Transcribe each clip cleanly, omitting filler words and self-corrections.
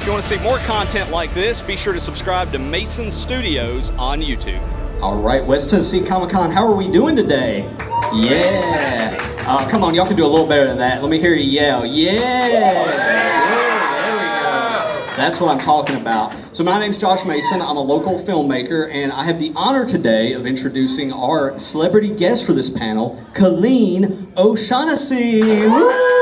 you want to see more content like this, be sure to subscribe to Mason Studios on YouTube. All right, West Tennessee Comic-Con, how are we doing today? Yeah. Come on, y'all can do a little better than that. Let me hear you yell. Yeah. That's what I'm talking about. So my name's Josh Mason. I'm a local filmmaker, and I have the honor today of introducing our celebrity guest for this panel, Colleen O'Shaughnessey. Woo!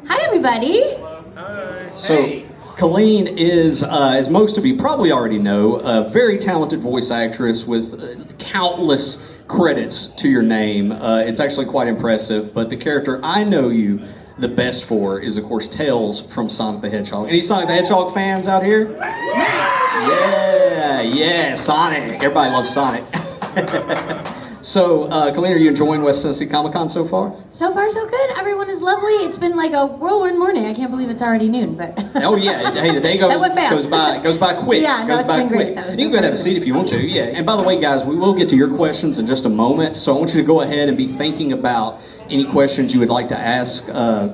Hi, everybody. So, Colleen is, as most of you probably already know, a very talented voice actress with countless credits to your name. It's actually quite impressive, but the character I know you the best for is, of course, Tails from Sonic the Hedgehog. Any Sonic the Hedgehog fans out here? Yeah, Sonic. Everybody loves Sonic. So, Colleen, are you enjoying West Tennessee Comic-Con so far? So far, so good. Everyone is lovely. It's been like a whirlwind morning. I can't believe it's already noon, but... Oh, yeah. Hey, the day goes by quick. Yeah, no, it's been great, though. You can go ahead and have a seat if you want to, yeah. And by the way, guys, we will get to your questions in just a moment, so I want you to go ahead and be thinking about any questions you would like to ask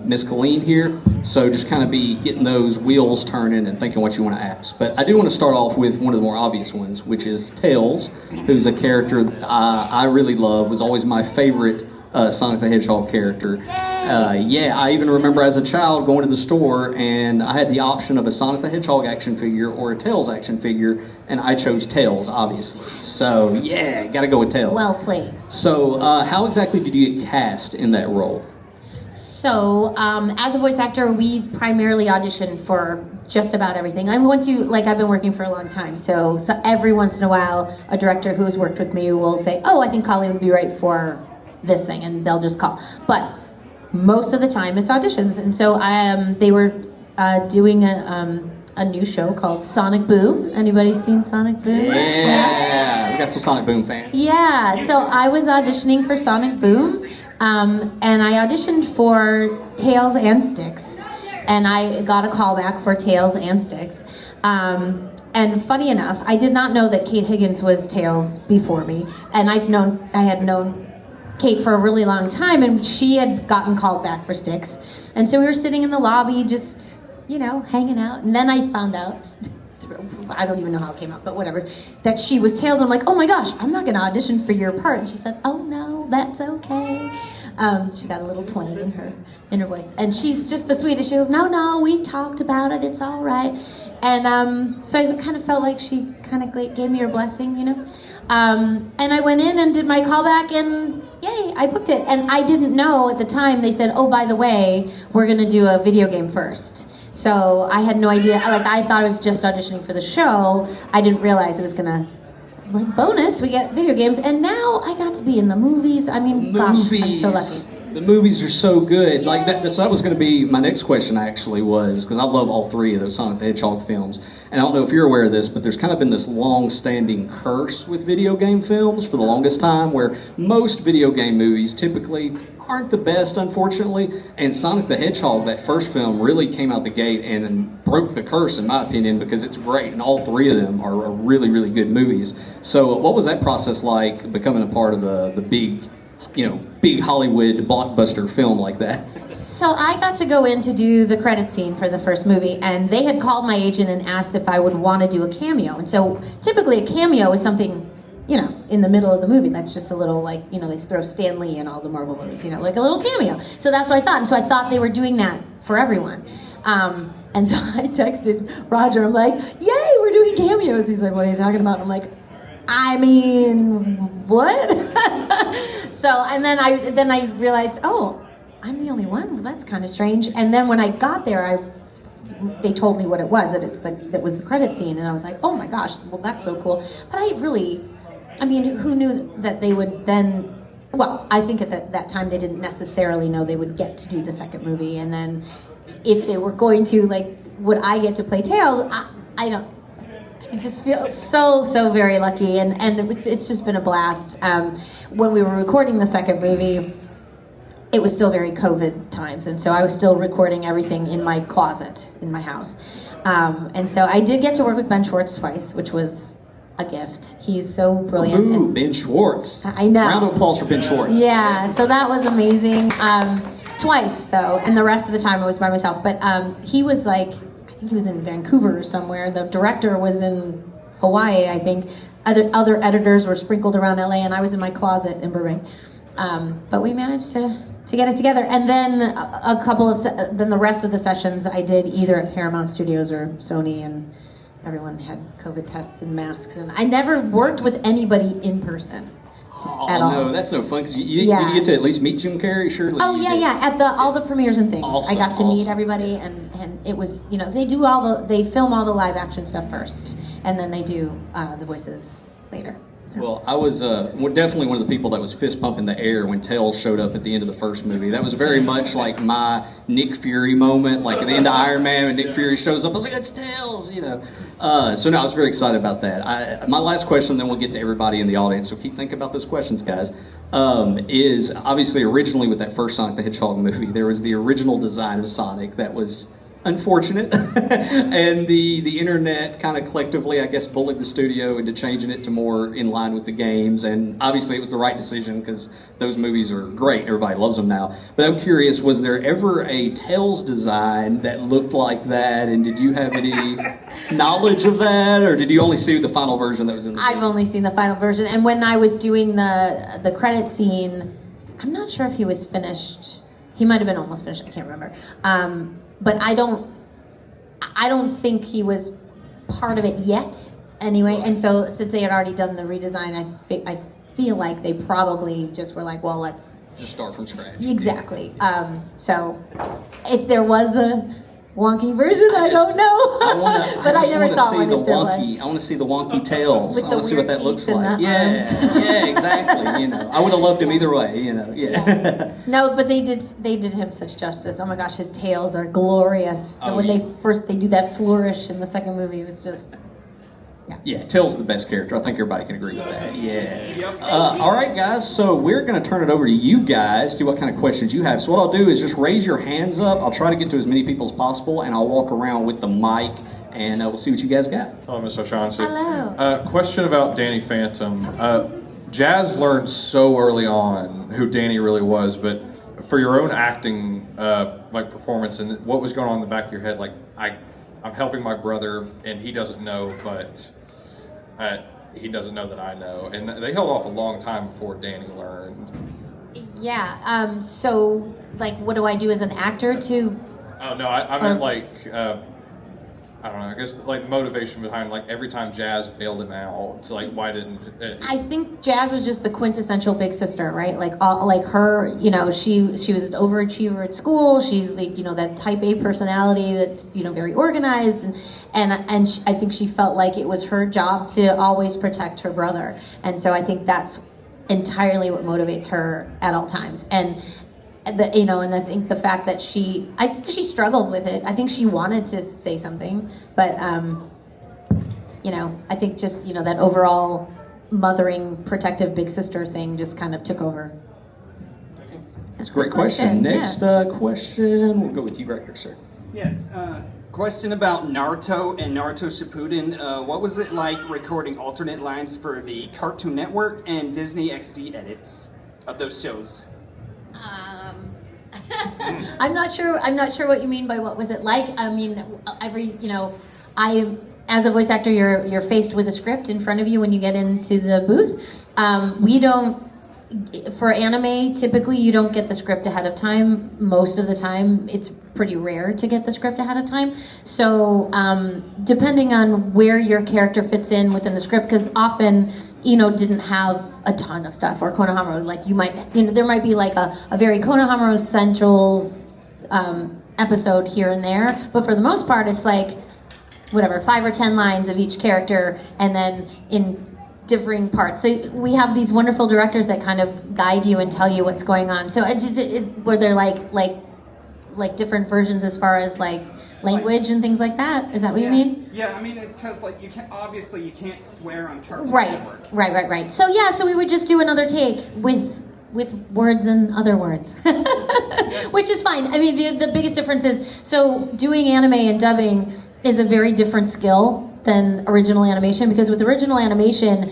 Miss Colleen here. So just kind of be getting those wheels turning and thinking what you want to ask. But I do want to start off with one of the more obvious ones, which is Tails, who's a character that I really love, was always my favorite Sonic the Hedgehog character. I even remember as a child going to the store and I had the option of a Sonic the Hedgehog action figure or a Tails action figure, and I chose Tails, obviously. So yeah, gotta go with Tails. Well played. So how exactly did you get cast in that role? So, as a voice actor, we primarily audition for just about everything. I've been working for a long time, so every once in a while, a director who has worked with me will say, oh, I think Colleen would be right for this thing, and they'll just call. But most of the time, it's auditions. And so they were doing a new show called Sonic Boom. Anybody seen Sonic Boom? Yeah. We got some Sonic Boom fans. Yeah, so I was auditioning for Sonic Boom. And I auditioned for Tails and Sticks, and I got a call back for Tails and Sticks. And funny enough, I did not know that Kate Higgins was Tails before me, and I had known Kate for a really long time, and she had gotten called back for Sticks. And so we were sitting in the lobby just, hanging out, and then I found out, I don't even know how it came out, but whatever, that she was Tails. I'm like, oh my gosh, I'm not going to audition for your part. And she said, oh no, that's okay. She got a little twang in her voice. And she's just the sweetest. She goes, no, we talked about it. It's all right. And so I kind of felt like she kind of gave me her blessing, And I went in and did my callback, and yay, I booked it. And I didn't know at the time, they said, oh, by the way, we're going to do a video game first. So I had no idea. I thought I was just auditioning for the show. I didn't realize it was gonna, bonus, we get video games. And now I got to be in the movies. I mean, gosh, I'm so lucky. The movies are so good. Yay. So that was gonna be my next question actually was, because I love all three of those Sonic the Hedgehog films. And I don't know if you're aware of this, but there's kind of been this long-standing curse with video game films for the longest time, where most video game movies typically aren't the best, unfortunately, and Sonic the Hedgehog, that first film, really came out the gate and broke the curse, in my opinion, because it's great, and all three of them are really, really good movies. So what was that process like, becoming a part of the big Hollywood blockbuster film like that? So I got to go in to do the credit scene for the first movie, and they had called my agent and asked if I would want to do a cameo. And so typically a cameo is something, in the middle of the movie. That's just a little they throw Stan Lee in all the Marvel movies, like a little cameo. So that's what I thought. And so I thought they were doing that for everyone. And so I texted Roger. I'm like, yay, we're doing cameos. He's like, what are you talking about? I'm like, I mean, what? So, and then I realized, oh, I'm the only one? Well, that's kind of strange. And then when I got there, they told me what it was, that was the credit scene, and I was like, oh my gosh, well, that's so cool. But who knew that they would then, well, I think at that time they didn't necessarily know they would get to do the second movie, and then if they were going to, would I get to play Tails? I don't, I just feel so very lucky, and it's just been a blast. When we were recording the second movie, it was still very COVID times, and so I was still recording everything in my closet in my house. And so I did get to work with Ben Schwartz twice, which was a gift. He's so brilliant. Ooh, Ben Schwartz. I know. Round of applause for Ben Schwartz. Yeah, so that was amazing. Twice, though, and the rest of the time I was by myself. But he was like, I think he was in Vancouver somewhere. The director was in Hawaii, I think. Other editors were sprinkled around LA, and I was in my closet in Burbank. But we managed to get it together. And then then the rest of the sessions I did either at Paramount Studios or Sony, and everyone had COVID tests and masks. And I never worked with anybody in person. At all. No, that's no fun, because you get to at least meet Jim Carrey, surely. Oh, yeah, at all the premieres and things. Awesome, I got to meet everybody, and it was, they film all the live action stuff first, and then they do the voices later. So. Well, I was definitely one of the people that was fist pumping the air when Tails showed up at the end of the first movie. That was very much like my Nick Fury moment, like at the end of Iron Man when Nick Fury shows up. I was like, it's Tails, So no, I was very excited about that. My last question, then we'll get to everybody in the audience, so keep thinking about those questions, guys, is obviously originally with that first Sonic the Hedgehog movie, there was the original design of Sonic that was unfortunate, and the internet kind of collectively, I guess, bullied the studio into changing it to more in line with the games, and obviously it was the right decision because those movies are great, everybody loves them now. But I'm curious, was there ever a Tails design that looked like that, and did you have any knowledge of that, or did you only see the final version that was in the I've only seen the final version, and when I was doing the credit scene, I'm not sure if he was finished. He might have been almost finished, I can't remember. But I don't think he was part of it yet, anyway. And so, since they had already done the redesign, I feel like they probably just were like, well, let's just start from scratch. Exactly. So, if there was a wonky version, I don't know. But I never saw one. If there was. I want to see the wonky Tails. I want to see what that looks like. Yeah, exactly. I would have loved him either way. Yeah. No, but they did him such justice. Oh my gosh, his tails are glorious. When they do that flourish in the second movie, it was just. Yeah, Tails is the best character. I think everybody can agree with that. Yeah. All right, guys. So we're going to turn it over to you guys, see what kind of questions you have. So what I'll do is just raise your hands up. I'll try to get to as many people as possible, and I'll walk around with the mic, and we'll see what you guys got. Hello, Ms. O'Shaughnessy. Hello. Question about Danny Phantom. Jazz learned so early on who Danny really was, but for your own acting performance and what was going on in the back of your head, I'm helping my brother, and he doesn't know, but he doesn't know that I know. And they held off a long time before Danny learned. Yeah. So, what do I do as an actor to? Oh no, I meant I don't know. I guess motivation behind every time Jazz bailed him out. So why didn't? I think Jazz was just the quintessential big sister, right? Her, she was an overachiever at school. She's that type A personality that's very organized, and I think she felt like it was her job to always protect her brother, and so I think that's entirely what motivates her at all times. And I think the fact that she struggled with it. I think she wanted to say something, but I think just that overall mothering, protective big sister thing just kind of took over. That's a great question. Next question, we'll go with you right here, sir. Yes. Question about Naruto and Naruto Shippuden. What was it like recording alternate lines for the Cartoon Network and Disney XD edits of those shows? I'm not sure what you mean by what was it like. I mean, as a voice actor, you're faced with a script in front of you when you get into the booth. We don't, for anime, typically you don't get the script ahead of time. Most of the time, it's pretty rare to get the script ahead of time. So, depending on where your character fits in within the script, because often, didn't have a ton of stuff, or Konohamaru, there might be a very Konohamaru central episode here and there, but for the most part, it's 5 or 10 lines of each character, and then in differing parts. So we have these wonderful directors that kind of guide you and tell you what's going on. So were there different versions as far as language and things like that? Is that what you mean? Yeah, I mean, it's because you can't swear on Cartoon Network. Right. So we would just do another take with words and other words, which is fine. I mean, the biggest difference is, so doing anime and dubbing is a very different skill than original animation, because with original animation,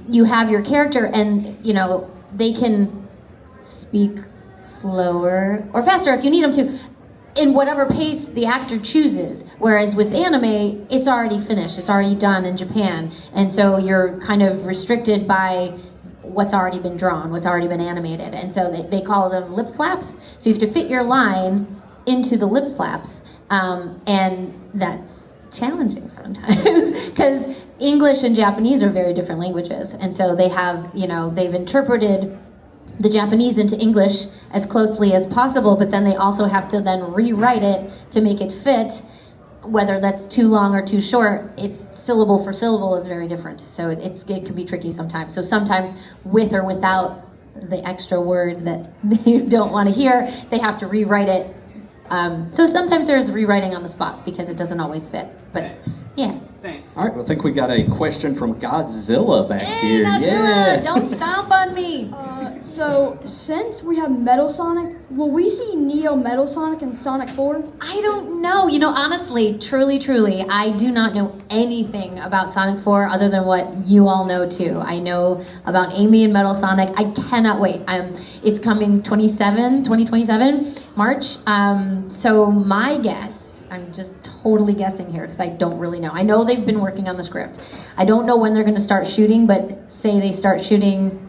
you have your character and they can speak slower or faster if you need them to, in whatever pace the actor chooses. Whereas with anime, it's already finished, it's already done in Japan, and so you're kind of restricted by what's already been drawn, what's already been animated, and so they call them lip flaps. So you have to fit your line into the lip flaps, and that's challenging sometimes because English and Japanese are very different languages, and so they have, they've interpreted the Japanese into English as closely as possible, but then they also have to then rewrite it to make it fit. Whether that's too long or too short, it's syllable for syllable is very different. So it can be tricky sometimes. So sometimes with or without the extra word that you don't want to hear, they have to rewrite it. So sometimes there's rewriting on the spot because it doesn't always fit. But yeah. Thanks. All right, well, I think we got a question from Godzilla back Hey, here. Godzilla, Yeah. don't stomp on me. So, since we have Metal Sonic, will we see Neo Metal Sonic in Sonic 4? I don't know. Honestly, truly, I do not know anything about Sonic 4 other than what you all know too. I know about Amy and Metal Sonic. I cannot wait. It's coming 2027, March. So my guess, I'm just totally guessing here because I don't really know. I know they've been working on the script. I don't know when they're going to start shooting, but say they start shooting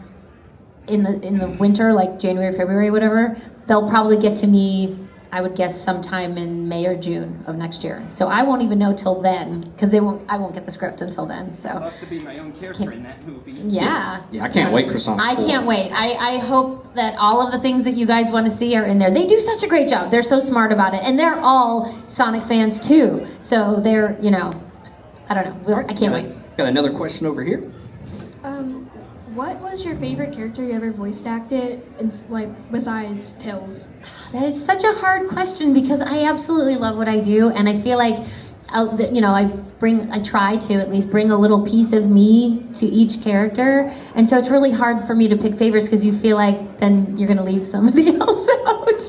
in the winter, like January, February, whatever, they'll probably get to me, I would guess, sometime in May or June of next year. So I won't even know till then, because I won't get the script until then. So I'd love to be my own character in that movie. yeah. Yeah, I can't wait for Sonic 4. I can't wait. I hope that all of the things that you guys want to see are in there. They do such a great job. They're so smart about it. And they're all Sonic fans too. So they're, I don't know. I can't wait. Got another question over here. What was your favorite character you ever voice acted, besides Tails? That is such a hard question because I absolutely love what I do, and I feel like, I try to at least bring a little piece of me to each character, and so it's really hard for me to pick favorites because you feel like then you're gonna leave somebody else out.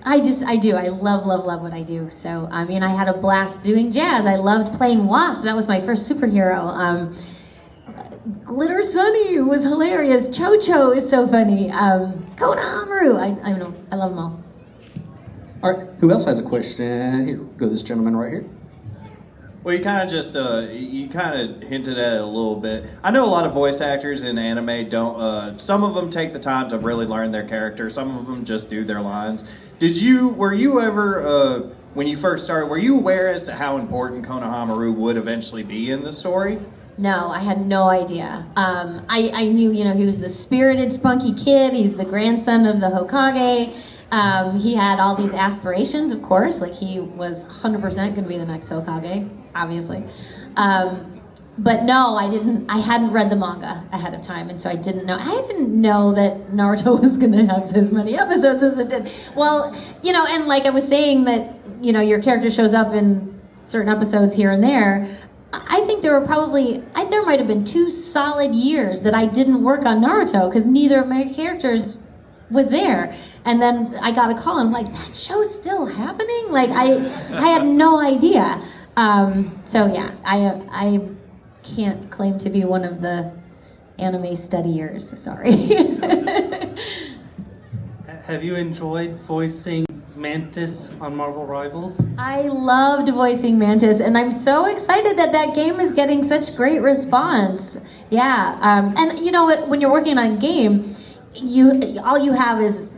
I do. I love what I do. So, I had a blast doing Jazz. I loved playing Wasp. That was my first superhero. Glitter Sunny was hilarious. Cho-Cho is so funny. Konohamaru. I know. I love them all. All right, who else has a question? Here, go to this gentleman right here. Well, you kind of just hinted at it a little bit. I know a lot of voice actors in anime don't. Some of them take the time to really learn their character. Some of them just do their lines. Were you ever, when you first started, were you aware as to how important Konohamaru would eventually be in the story? No, I had no idea. I knew, he was the spirited, spunky kid. He's the grandson of the Hokage. He had all these aspirations, of course. Like, he was 100% going to be the next Hokage, obviously. But no, I hadn't read the manga ahead of time, and so I didn't know. I didn't know that Naruto was going to have as many episodes as it did. Well, and like I was saying that, your character shows up in certain episodes here and there. I think there might have been 2 solid years that I didn't work on Naruto because neither of my characters was there. And then I got a call and I'm like, that show's still happening? Like, I had no idea. So yeah, I can't claim to be one of the anime studiers, sorry. Have you enjoyed voicing Mantis on Marvel Rivals? I loved voicing Mantis, and I'm so excited that game is getting such great response. Yeah, and when you're working on a game, all you have is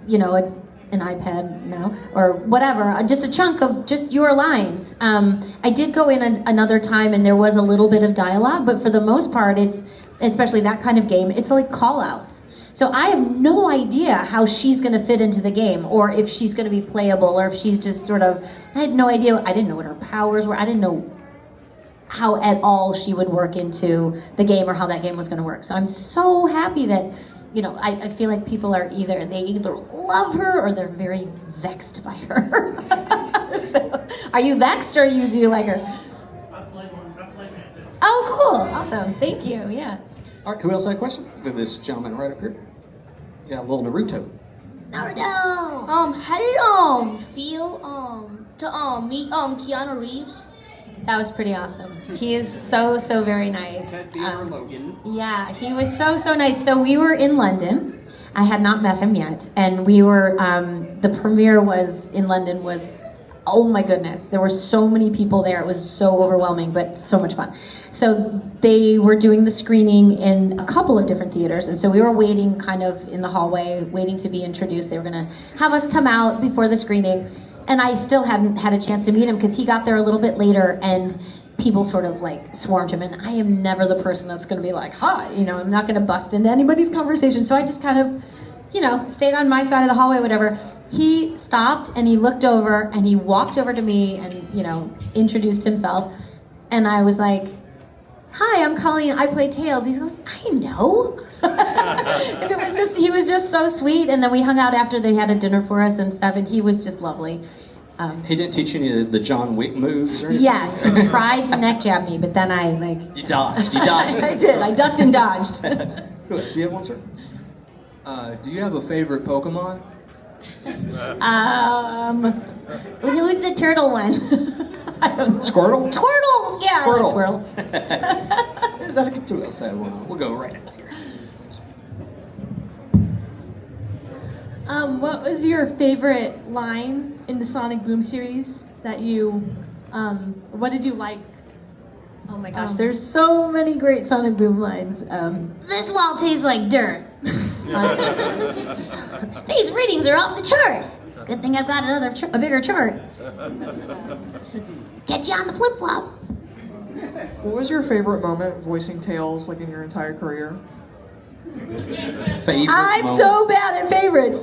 an iPad now or whatever, just a chunk of just your lines. I did go in another time, and there was a little bit of dialogue, but for the most part, it's especially that kind of game. It's like call-outs. So I have no idea how she's going to fit into the game, or if she's going to be playable, or if she's just sort of, I had no idea. I didn't know what her powers were. I didn't know how at all she would work into the game or how that game was going to work. So I'm so happy that, I feel like people are either love her or they're very vexed by her. So, are you vexed or do you like her? I play Mantis. Oh, cool. Awesome. Thank you. Yeah. All right, who else had a question? With this gentleman right up here. Yeah, a little Naruto. Naruto! How did feel to meet Keanu Reeves? That was pretty awesome. He is so very nice. Logan. Yeah, he was so nice. So we were in London. I had not met him yet, and we were. The premiere was in London. Was, oh my goodness, there were so many people there. It was so overwhelming, but so much fun. So they were doing the screening in a couple of different theaters, and so we were waiting kind of in the hallway, waiting to be introduced. They were going to have us come out before the screening, and I still hadn't had a chance to meet him because he got there a little bit later, and people sort of like swarmed him, and I am never the person that's going to be like, hi, you know, I'm not going to bust into anybody's conversation, so I just kind of, you know, stayed on my side of the hallway, whatever. He stopped and he looked over and he walked over to me and, you know, introduced himself, and I was like, hi, I'm Colleen, I play Tails. He goes, I know. And it was just, he was just so sweet, and then we hung out after. They had a dinner for us and stuff, and he was just lovely. He didn't teach you any of the John Wick moves or anything? Yes, he tried to neck jab me, but then I You dodged. I did, I ducked and dodged. Who else? Do you have one, sir? Do you have a favorite Pokemon? Who's the turtle one? I don't know. Squirtle? Squirtle! Yeah, Squirtle. I like Squirtle. Is that a good? Who else have one? We'll go right out here. What was your favorite line in the Sonic Boom series that you, what did you like? Oh my gosh, there's so many great Sonic Boom lines. This wall tastes like dirt. These readings are off the chart. Good thing I've got a bigger chart. Get you on the flip-flop. What was your favorite moment voicing Tails, like in your entire career? Favorite I'm moment? so bad at favorites.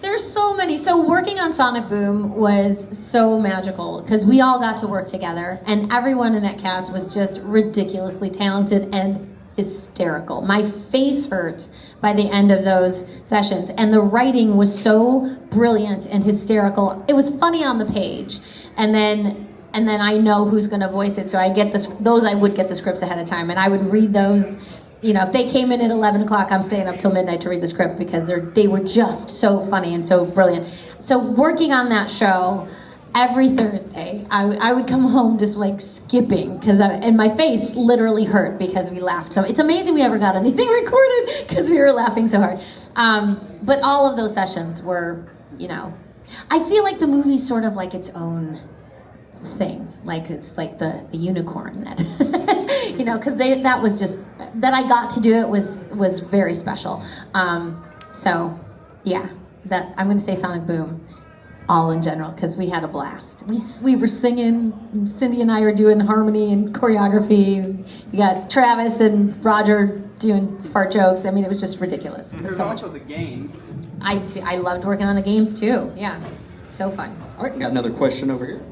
There's so many. So working on Sonic Boom was so magical because we all got to work together, and everyone in that cast was just ridiculously talented and hysterical. My face hurt by the end of those sessions, and the writing was so brilliant and hysterical. It was funny on the page, and then I know who's going to voice it, so I get I would get the scripts ahead of time, and I would read those. You know, if they came in at 11 o'clock, I'm staying up till midnight to read the script because they were just so funny and so brilliant. So working on that show, every Thursday, I would come home just like skipping and my face literally hurt because we laughed. So it's amazing we ever got anything recorded because we were laughing so hard. But all of those sessions were, you know, I feel like the movie's sort of like its own thing. Like it's like the unicorn that, you know, because that was just, that I got to do it was very special. So yeah, that I'm going to say Sonic Boom. All in general, because we had a blast. We were singing, Cindy and I were doing harmony and choreography. We got Travis and Roger doing fart jokes. I mean, it was just ridiculous. There's also the game. I loved working on the games too. Yeah, so fun. All right, got another question over here.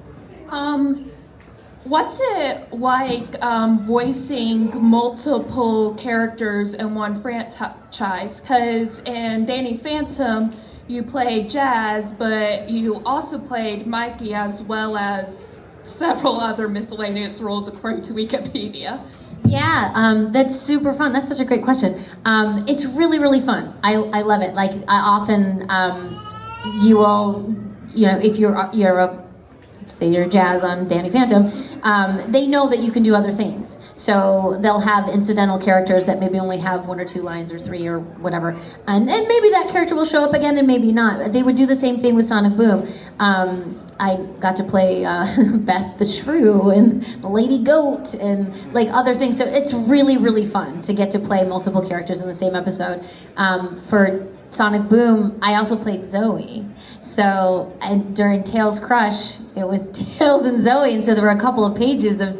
What's it like voicing multiple characters in one franchise? Because in Danny Phantom, you played Jazz, but you also played Mikey as well as several other miscellaneous roles according to Wikipedia. Yeah, that's super fun. That's such a great question. It's really, really fun. I love it. Like, I often, you will, you know, if say you're Jazz on Danny Phantom, they know that you can do other things. So they'll have incidental characters that maybe only have 1 or 2 lines or 3 or whatever. And maybe that character will show up again and maybe not. They would do the same thing with Sonic Boom. I got to play Beth the Shrew and the Lady Goat and like other things. So it's really, really fun to get to play multiple characters in the same episode. For Sonic Boom, I also played Zoe. So, and during Tails Crush, it was Tails and Zoe, and so there were a couple of pages of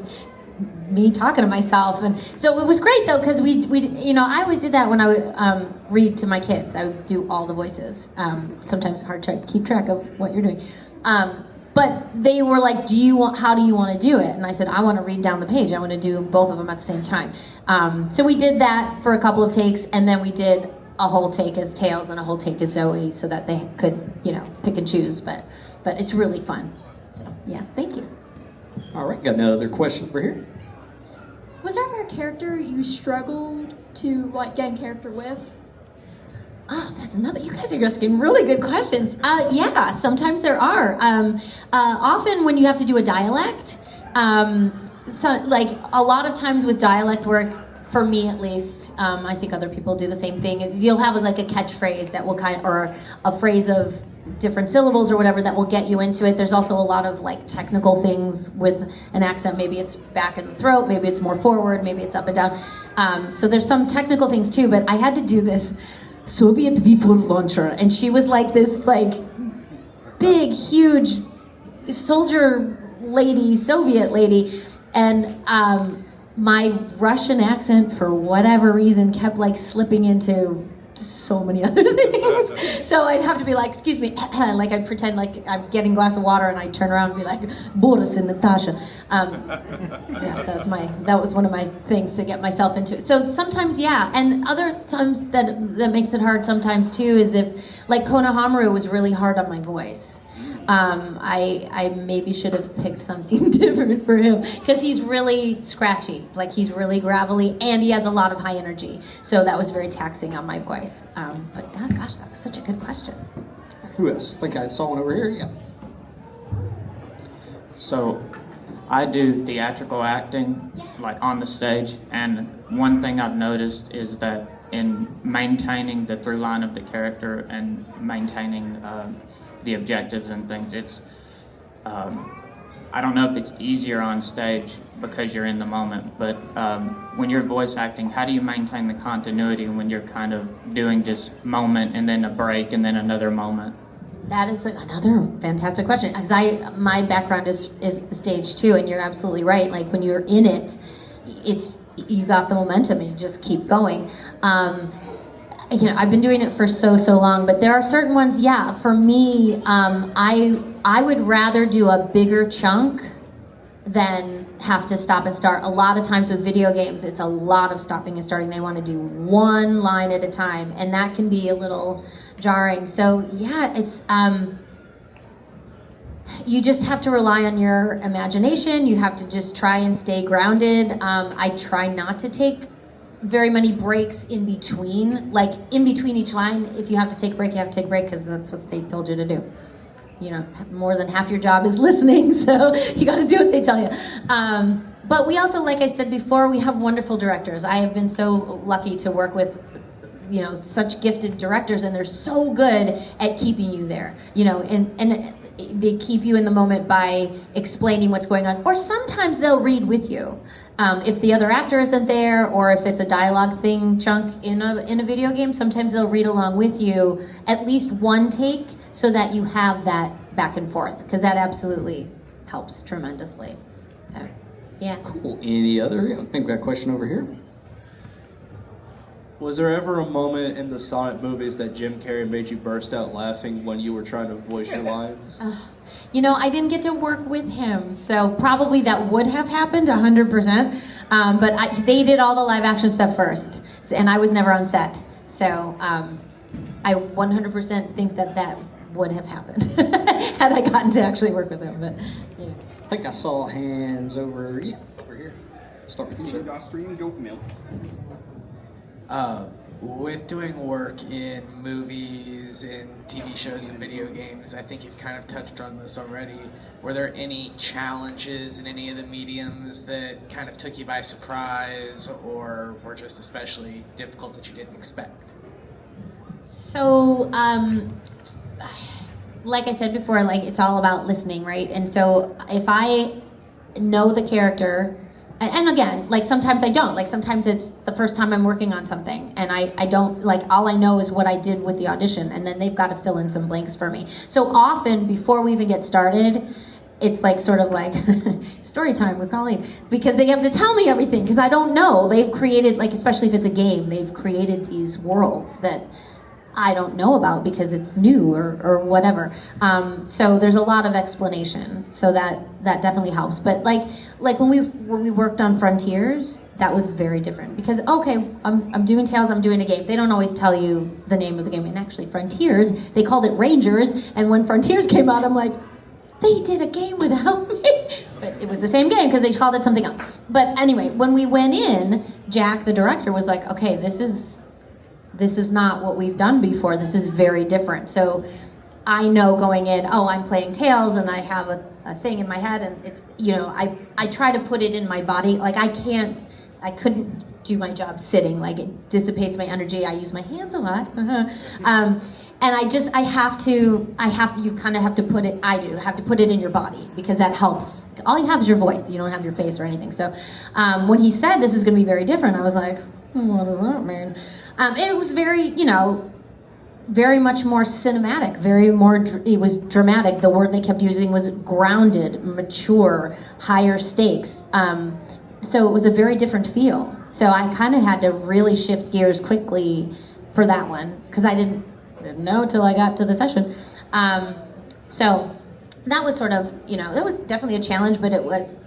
me talking to myself, and so it was great though, because we you know, I always did that when I would read to my kids. I would do all the voices. Sometimes it's hard to keep track of what you're doing. But they were like, how do you want to do it? And I said, I want to read down the page. I want to do both of them at the same time. So we did that for a couple of takes, and then we did a whole take as Tails and a whole take as Zoe so that they could, you know, pick and choose. But it's really fun. So yeah, thank you. All right, got another question over here. Was there ever a character you struggled to like get in character with? Oh, that's another. You guys are asking really good questions. Yeah, sometimes there are. Often when you have to do a dialect, So, like, a lot of times with dialect work, for me at least, I think other people do the same thing, is you'll have like a catchphrase that will or a phrase of different syllables or whatever that will get you into it. There's also a lot of like technical things with an accent. Maybe it's back in the throat, maybe it's more forward, maybe it's up and down. So there's some technical things too, but I had to do this Soviet V4 launcher, and she was like this like big, huge soldier lady, Soviet lady, and my Russian accent, for whatever reason, kept like slipping into so many other things. So I'd have to be like, excuse me, like I'd pretend like I'm getting a glass of water, and I'd turn around and be like, Boris and Natasha. Yes, that was one of my things to get myself into it. So sometimes, yeah, and other times that makes it hard sometimes too is if, like Konohamaru was really hard on my voice. I maybe should have picked something different for him, because he's really scratchy, like he's really gravelly, and he has a lot of high energy, so that was very taxing on my voice. But gosh, that was such a good question. Who else? I think I saw one over here. Yeah. So I do theatrical acting, like on the stage, and one thing I've noticed is that in maintaining the through line of the character and maintaining the objectives and things, it's I don't know if it's easier on stage because you're in the moment, but when you're voice acting, how do you maintain the continuity when you're kind of doing just moment and then a break and then another moment? That is another fantastic question, because my background is the stage too, and you're absolutely right. Like when you're in it, you got the momentum and you just keep going. I've been doing it for so long, but there are certain ones, yeah, for me, I would rather do a bigger chunk than have to stop and start. A lot of times with video games, it's a lot of stopping and starting. They want to do one line at a time, and that can be a little jarring. So yeah, it's you just have to rely on your imagination. You have to just try and stay grounded. I try not to take very many breaks in between. Like in between each line, if you have to take a break, you have to take a break, because that's what they told you to do. More than half your job is listening, so you got to do what they tell you. But we also, like I said before, we have wonderful directors. I have been so lucky to work with such gifted directors, and they're so good at keeping you there, and they keep you in the moment by explaining what's going on, or sometimes they'll read with you. If the other actor isn't there, or if it's a dialogue thing chunk in a video game, sometimes they'll read along with you at least one take, so that you have that back and forth, because that absolutely helps tremendously. Okay. Yeah. Cool. Any other? I think we got a question over here. Was there ever a moment in the Sonic movies that Jim Carrey made you burst out laughing when you were trying to voice your lines? I didn't get to work with him, so probably that would have happened 100%. But they did all the live action stuff first, and I was never on set. So I 100% think that would have happened had I gotten to actually work with him. But yeah. I think I saw hands over here. Start with you, sir. Austrian goat milk. With doing work in movies, in TV shows, and video games, I think you've kind of touched on this already. Were there any challenges in any of the mediums that kind of took you by surprise, or were just especially difficult that you didn't expect? So, like I said before, it's all about listening, right? And so if I know the character, and again, sometimes I don't. Sometimes it's the first time I'm working on something, and I don't, all I know is what I did with the audition, and then they've got to fill in some blanks for me. So often, before we even get started, it's sort of like story time with Colleen, because they have to tell me everything, because I don't know. They've created, especially if it's a game, they've created these worlds that I don't know about because it's new or whatever. So there's a lot of explanation. So that definitely helps. But when we worked on Frontiers, that was very different, because I'm doing Tales, I'm doing a game. They don't always tell you the name of the game. And actually Frontiers, they called it Rangers, and when Frontiers came out, I'm like, they did a game without me. But it was the same game because they called it something else. But anyway, when we went in, Jack, the director, was like, okay, this is not what we've done before. This is very different. So I know going in, oh, I'm playing Tails, and I have a thing in my head, and it's, I try to put it in my body. Like, I couldn't do my job sitting. Like, it dissipates my energy. I use my hands a lot. And you kind of have to put it, have to put it in your body, because that helps. All you have is your voice. You don't have your face or anything. So when he said this is going to be very different, I was like, what does that mean? And it was very, very much more cinematic, it was dramatic. The word they kept using was grounded, mature, higher stakes. So it was a very different feel. So I kind of had to really shift gears quickly for that one, because I didn't know till I got to the session. So that was sort of, that was definitely a challenge, but it was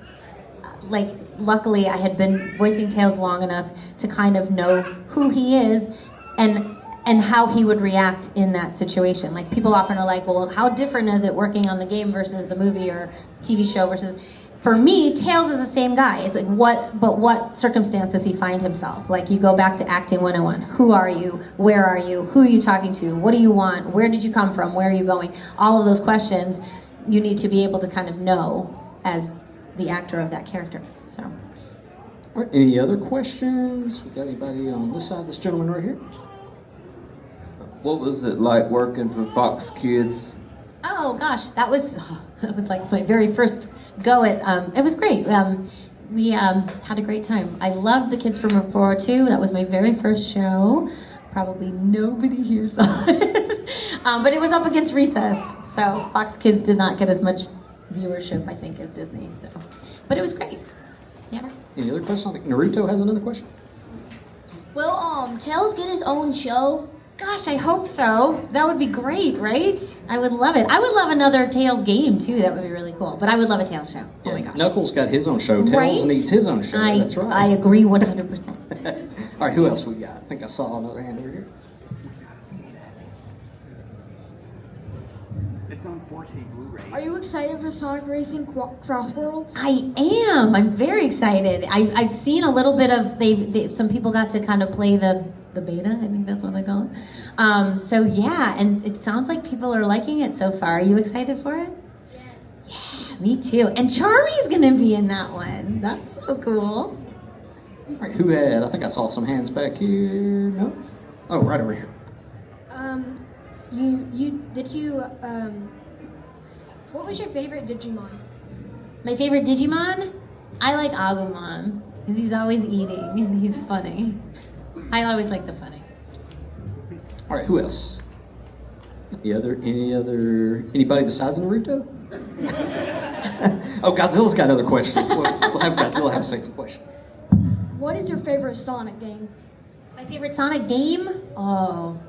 luckily I had been voicing Tails long enough to kind of know who he is and how he would react in that situation. Like, people often are like, well, how different is it working on the game versus the movie or TV show versus... For me, Tails is the same guy. It's like, what circumstance does he find himself? Like, you go back to acting 101. Who are you? Where are you? Who are you talking to? What do you want? Where did you come from? Where are you going? All of those questions you need to be able to kind of know as the actor of that character. So. All right, any other questions? We got anybody on this side? This gentleman right here. What was it like working for Fox Kids? Oh gosh, that was like my very first go at. It was great. We had a great time. I loved the kids from 402. That was my very first show. Probably nobody here saw it, but it was up against Recess, so Fox Kids did not get as much viewership, I think, as Disney. So, but it was great. Yeah. Any other questions? I think Naruto has another question. Will Tails get his own show? Gosh, I hope so. That would be great, right? I would love it. I would love another Tails game, too. That would be really cool. But I would love a Tails show. Oh, my gosh. Knuckles got his own show. Tails needs his own show. That's right. I agree 100%. All right, who else we got? I think I saw another hand over here. It's on 4K Blu-ray. Are you excited for Sonic Racing Cross Worlds? I am. I'm very excited. I've seen a little bit of, some people got to kind of play the beta, I think that's what they call it. So yeah, and it sounds like people are liking it so far. Are you excited for it? Yeah, me too. And Charmy's gonna be in that one. That's so cool. All right, who had? I think I saw some hands back here. No? Oh, right over here. What was your favorite Digimon? My favorite Digimon? I like Agumon, because he's always eating and he's funny. I always like the funny. All right, who else? Anybody besides Naruto? Oh, Godzilla's got another question. We'll have Godzilla have a second question. What is your favorite Sonic game? My favorite Sonic game? Oh,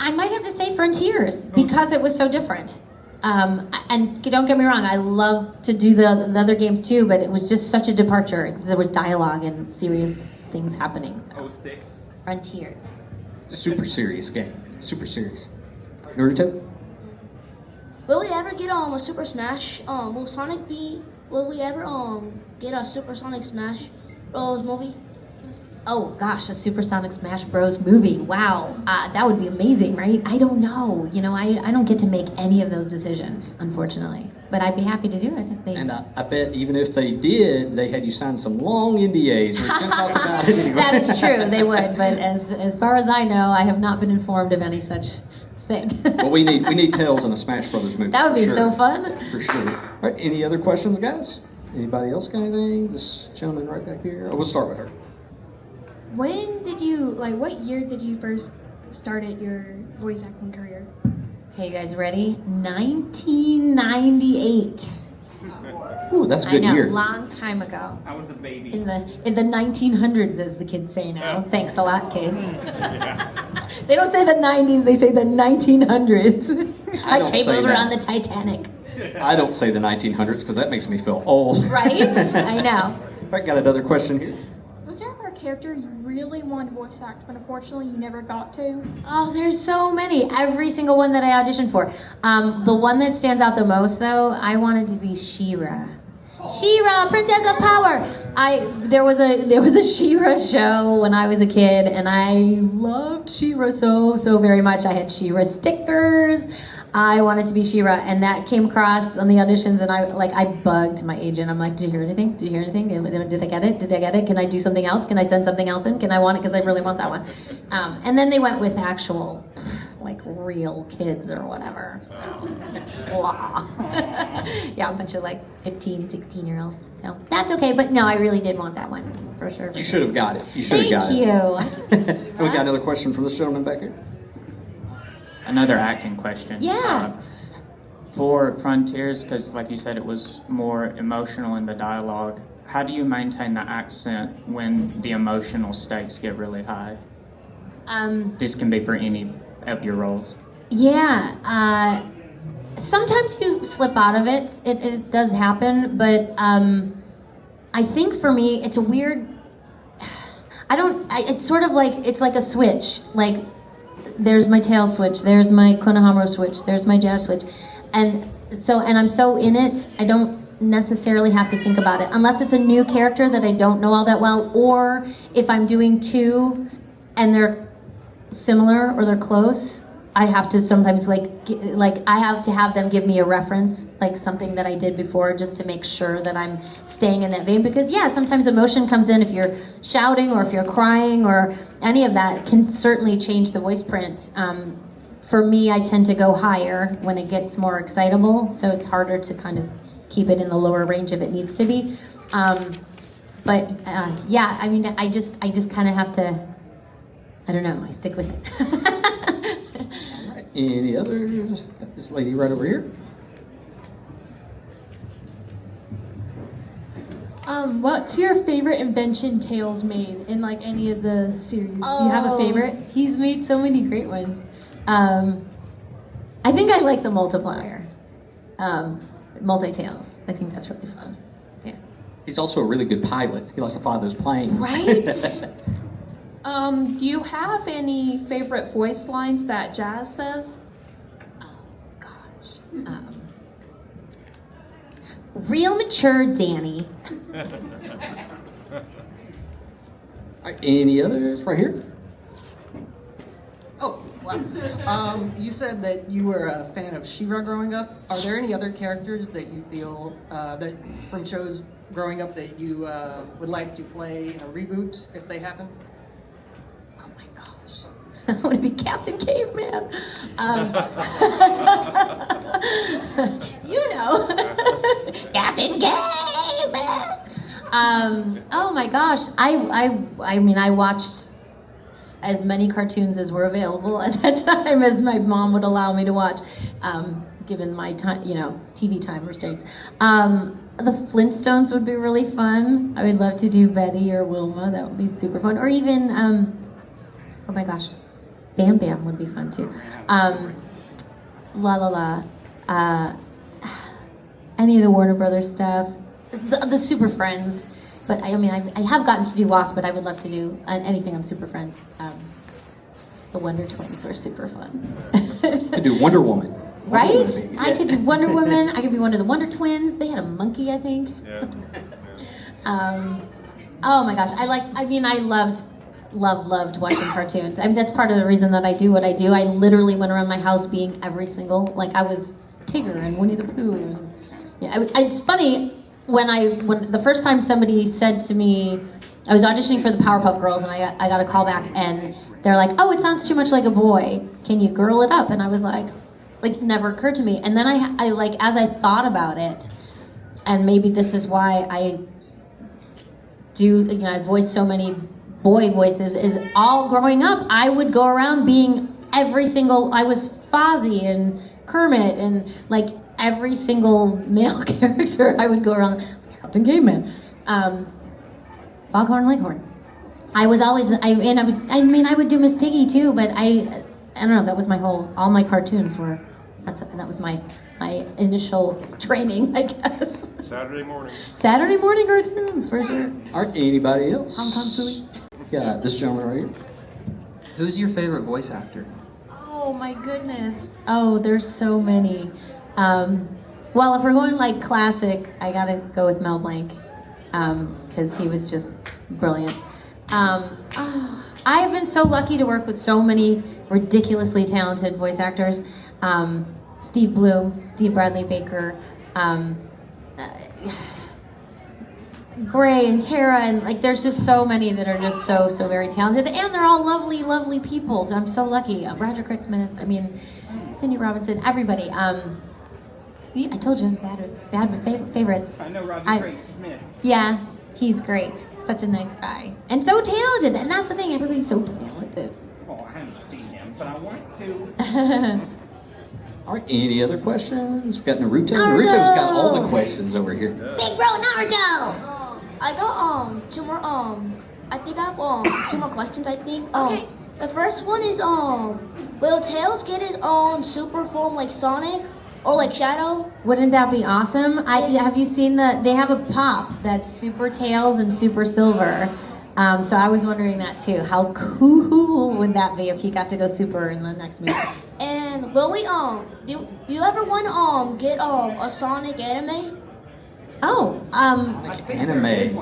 I might have to say Frontiers, because it was so different. And don't get me wrong, I love to do the other games too, but it was just such a departure, because there was dialogue and serious things happening. So. 06. Frontiers. Super serious game. Super serious. Naruto? Will we ever get a Super Smash? Will we ever get a Super Sonic Smash Bros movie? Oh gosh, a Supersonic Smash Bros. Movie. Wow, that would be amazing, right? I don't know. I don't get to make any of those decisions, unfortunately. But I'd be happy to do it if they... And I bet even if they did, they had you sign some long NDAs. We're going to talk about it anyway. That is true, they would. But as far as I know, I have not been informed of any such thing. Well, we need Tails in a Smash Brothers movie. That would be so fun. For sure. All right, any other questions, guys? Anybody else got anything? This gentleman right back here. Oh, we'll start with her. When did what year did you first start your voice acting career? Okay, you guys ready? 1998. Ooh, that's a good year. year. Long time ago. I was a baby. In the 1900s, as the kids say now. Thanks a lot, kids. They don't say the 90s, they say the 1900s. I came over on the Titanic. I don't say the 1900s because that makes me feel old. Right? I know. I got another question here. Was there ever a character you really wanted to voice act, but unfortunately you never got to? Oh, there's so many. Every single one that I auditioned for. The one that stands out the most, though, I wanted to be She-Ra. She-Ra, Princess of Power. There was a She-Ra show when I was a kid, and I loved She-Ra so very much. I had She-Ra stickers. I wanted to be She-Ra, and that came across on the auditions, and I bugged my agent. I'm like, did you hear anything? Did you hear anything? Did I get it? Did I get it? Can I do something else? Can I send something else in? Can I want it? Because I really want that one. And then they went with actual, like, real kids or whatever. So, blah. Yeah, a bunch of like 15, 16-year-olds. So that's okay, but no, I really did want that one, for sure. You should have got it. You should have got Thank it. you. And we got another question from this gentleman back here. Another acting question. Yeah. For Frontiers, because like you said, it was more emotional in the dialogue. How do you maintain the accent when the emotional stakes get really high? This can be for any of your roles. Yeah. Sometimes you slip out of it. It does happen, but I think for me, it's a weird. It's sort of like it's like a switch. Like there's my tail switch, there's my Konohamaru switch, there's my jazz switch, and I'm so in it. I don't necessarily have to think about it unless it's a new character that I don't know all that well, or if I'm doing two and they're similar or they're close. I have to sometimes like I have to have them give me a reference, like something that I did before, just to make sure that I'm staying in that vein. Because yeah, sometimes emotion comes in if you're shouting or if you're crying or any of that can certainly change the voice print. For me, I tend to go higher when it gets more excitable, so it's harder to kind of keep it in the lower range if it needs to be. But yeah, I mean, I just kind of have to. I don't know. I stick with it. Any others? Got this lady right over here. What's your favorite invention Tails made in like any of the series? Do you have a favorite? He's made so many great ones. I think I like the multiplier. Multi-tails. I think that's really fun. Yeah. He's also a really good pilot. He likes to fly those planes. Right? Do you have any favorite voice lines that Jazz says? Real mature Danny. All right, any others right here? Oh, wow. You said that you were a fan of She-Ra growing up. Are there any other characters that you feel that from shows growing up that you would like to play in a reboot if they happen? I want to be Captain Caveman. You know, Captain Caveman. Oh my gosh, I mean, I watched as many cartoons as were available at that time as my mom would allow me to watch, given my time, TV time restraints. The Flintstones would be really fun. I would love to do Betty or Wilma. That would be super fun. Or even, oh my gosh. Bam Bam would be fun too. Any of the Warner Brothers stuff, the Super Friends. But I mean, I have gotten to do Wasp, but I would love to do anything on Super Friends. The Wonder Twins are super fun. I do Wonder Woman. Right? I could do Wonder Woman. I could be one of the Wonder Twins. They had a monkey, I think. Yeah. Oh my gosh, I loved watching cartoons. I mean, that's part of the reason that I do what I do. I literally went around my house being every single, like I was Tigger and Winnie the Pooh. And, yeah, it's funny when the first time somebody said to me, I was auditioning for the Powerpuff Girls and I got a call back and they're like, oh, it sounds too much like a boy. Can you girl it up? And I was like never occurred to me. And then I like, as I thought about it, and maybe this is why I do, I voice so many boy voices, is all growing up, I would go around being I was Fozzie and Kermit and like every single male character I would go around, Captain Caveman, Foghorn Leghorn. I was always, I would do Miss Piggy too, but I don't know, that was all my cartoons were, that was my initial training, I guess. Saturday morning cartoons, for sure. All right, anybody else? Hong Kong Phooey. Yeah, this gentleman right here. Who's your favorite voice actor? Oh my goodness. Oh, there's so many. Well, if we're going like classic, I gotta go with Mel Blanc, because he was just brilliant. I have been so lucky to work with so many ridiculously talented voice actors. Steve Bloom, D. Bradley Baker, Gray and Tara, and like there's just so many that are just so very talented, and they're all lovely people. So I'm so lucky. Roger Craig Smith, I mean, Cindy Robinson, everybody. See, I told you I'm bad with favorites. I know Roger Craig Smith. Yeah, he's great. Such a nice guy, and so talented. And that's the thing, everybody's so talented. Oh, I haven't seen him, but I want to. All right, any other questions? We've got Naruto. Naruto's got all the questions over here. Big bro Naruto! I got two more I think I have two more questions, I think. Okay. The first one is will Tails get his own super form like Sonic or like Shadow? Wouldn't that be awesome? Have you seen they have a pop that's Super Tails and Super Silver. So I was wondering that too. How cool would that be if he got to go super in the next movie? And will we do you ever want to get a Sonic anime? Oh, Anime.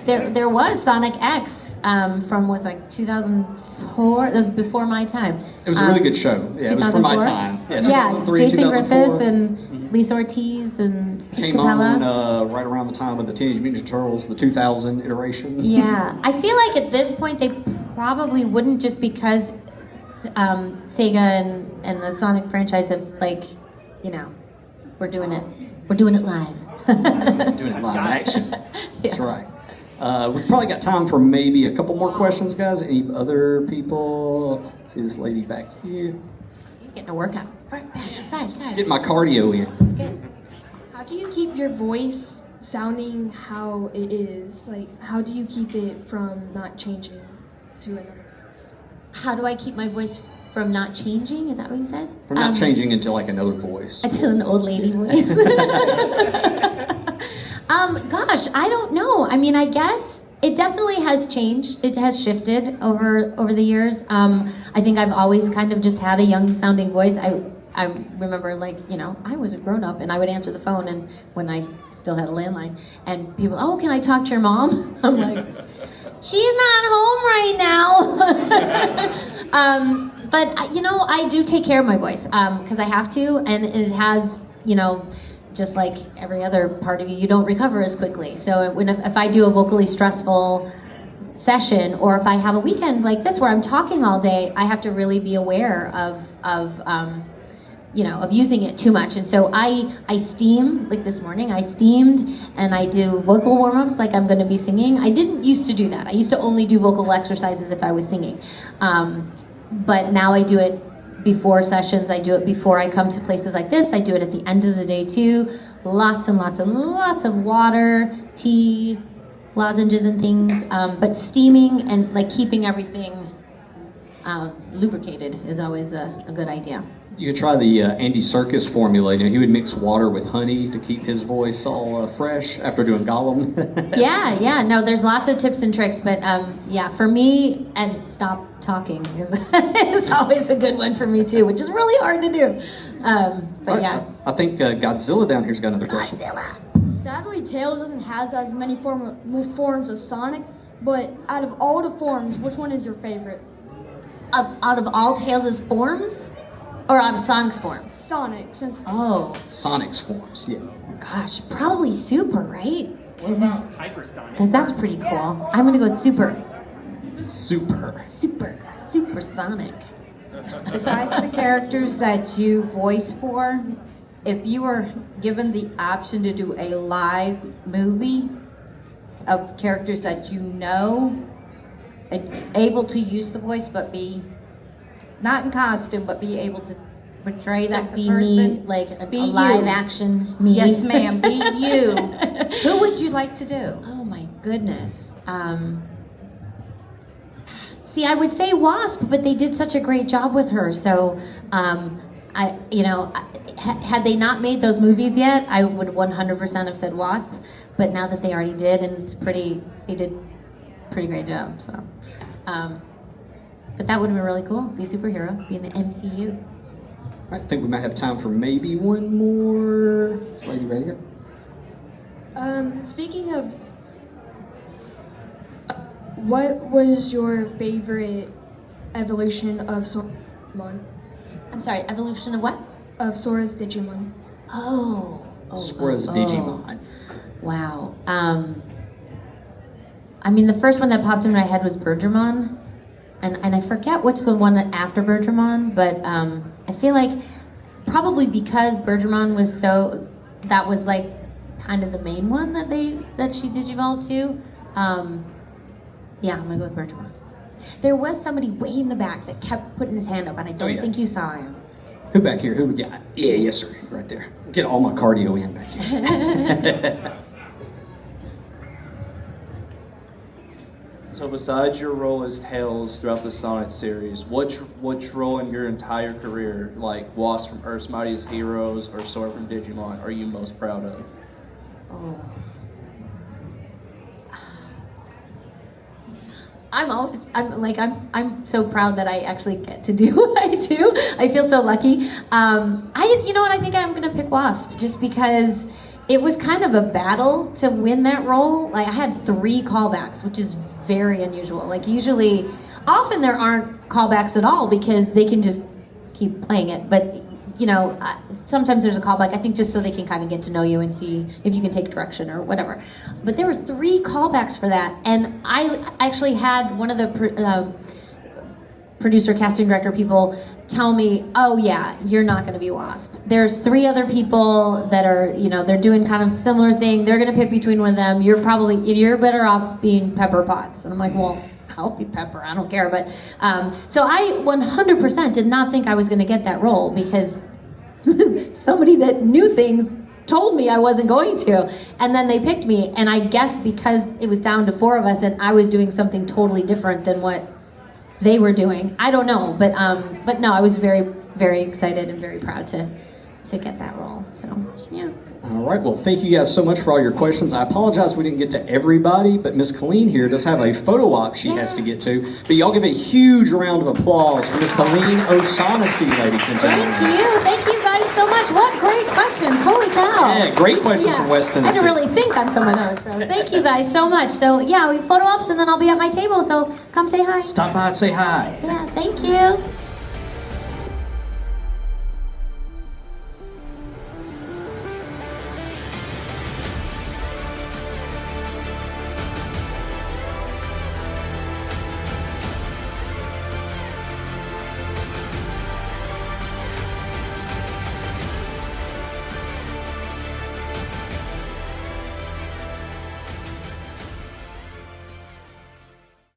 There was Sonic X from was like 2004. That was before my time. It was a really good show. Yeah, it was for my time. Yeah, 2003, Jason 2004. Griffith and Lisa Ortiz and Pete Came Capella. on right around the time of the Teenage Mutant Ninja Turtles, the 2000 iteration. Yeah, I feel like at this point they probably wouldn't, just because Sega and the Sonic franchise have we're doing it live. Doing it live action. That's right. We've probably got time for maybe a couple more questions, guys. Any other people? See this lady back here. You're getting a workout. Right back, side. Get my cardio in. Good. How do you keep your voice sounding how it is? Like, how do you keep it from not changing to another voice? How do I keep my voice from not changing? Is that what you said? From not changing into like another voice. Until an old lady voice. Gosh, I don't know. I mean, I guess it definitely has changed. It has shifted over the years. I think I've always kind of just had a young sounding voice. I remember, I was a grown up and I would answer the phone, and when I still had a landline, and people, oh, can I talk to your mom? I'm like, she's not home right now. But I do take care of my voice because I have to, and it has, just like every other part of you don't recover as quickly. So if I do a vocally stressful session, or if I have a weekend like this where I'm talking all day, I have to really be aware of using it too much. And so I steam, like this morning, I steamed, and I do vocal warm-ups like I'm gonna be singing. I didn't used to do that. I used to only do vocal exercises if I was singing. But now I do it before sessions. I do it before I come to places like this. I do it at the end of the day too. Lots and lots of water, tea, lozenges and things. But steaming and keeping everything lubricated is always a good idea. You could try the Andy Serkis formula. He would mix water with honey to keep his voice all fresh after doing Gollum. Yeah. No, there's lots of tips and tricks, but for me, and stop talking is always a good one for me too, which is really hard to do. But yeah. I think Godzilla down here's got another question. Sadly, Tails doesn't have as many forms of Sonic, but out of all the forms, which one is your favorite? Out of all Tails' forms? Or out of Sonic's forms? Sonic, since... Oh. Sonic's forms, yeah. Gosh, probably Super, right? What about Hypersonic? Because that's pretty cool. I'm gonna go Super. Super Sonic. Besides the characters that you voice for, if you were given the option to do a live movie of characters that you know, and able to use the voice but be not in costume, but be able to portray that be person. Me, like a live action me. Yes, ma'am. Be you. Who would you like to do? Oh my goodness. See, I would say Wasp, but they did such a great job with her. So, had they not made those movies yet, I would 100% have said Wasp. But now that they already did, and they did a pretty great job. So. But that would have been really cool. Be a superhero, be in the MCU. All right, I think we might have time for maybe one more. This lady right here. Speaking of, what was your favorite evolution of Sormon? I'm sorry, evolution of what? of Sora's Digimon. Sora's Digimon. Wow. I mean, the first one that popped in my head was Bergermon, and I forget which the one after Bergermon, but I feel like probably because Bergermon was that was like kind of the main one that she digivolved to. Yeah, I'm gonna go with Bergermon. There was somebody way in the back that kept putting his hand up, and I don't think you saw him. Who back here? Who? Yeah, yes, sir. Right there. Get all my cardio in back here. So besides your role as Tails throughout the Sonic series, which role in your entire career, like Wasp from Earth's Mightiest Heroes or Sora from Digimon, are you most proud of? I'm so proud that I actually get to do what I do. I feel so lucky. You know what? I think I'm gonna pick Wasp just because it was kind of a battle to win that role. Like I had 3 callbacks, which is very unusual. Like usually, often there aren't callbacks at all because they can just keep playing it. But you know, sometimes there's a callback, I think just so they can kind of get to know you and see if you can take direction or whatever. But there were 3 callbacks for that, and I actually had one of the producer, casting director people tell me, oh yeah, you're not gonna be Wasp. There's 3 other people that are, you know, they're doing kind of similar thing. They're gonna pick between one of them. You're better off being Pepper Potts. And I'm like, well, I'll be Pepper, I don't care. But so I 100% did not think I was gonna get that role because somebody that knew things told me I wasn't going to, and then they picked me. And I guess because it was down to 4 of us and I was doing something totally different than what they were doing, I don't know, but no, I was very, very excited and very proud to get that role. So yeah. All right, well, thank you guys so much for all your questions. I apologize we didn't get to everybody, but Miss Colleen here does have a photo op she has to get to. But y'all give a huge round of applause for Miss Colleen O'Shaughnessey, ladies and gentlemen. Thank you guys so much. What great questions, holy cow. Yeah, great questions from West Tennessee. I had to really think on some of those, so thank you guys so much. So yeah, we photo ops and then I'll be at my table, so come say hi. Stop by and say hi. Yeah, thank you.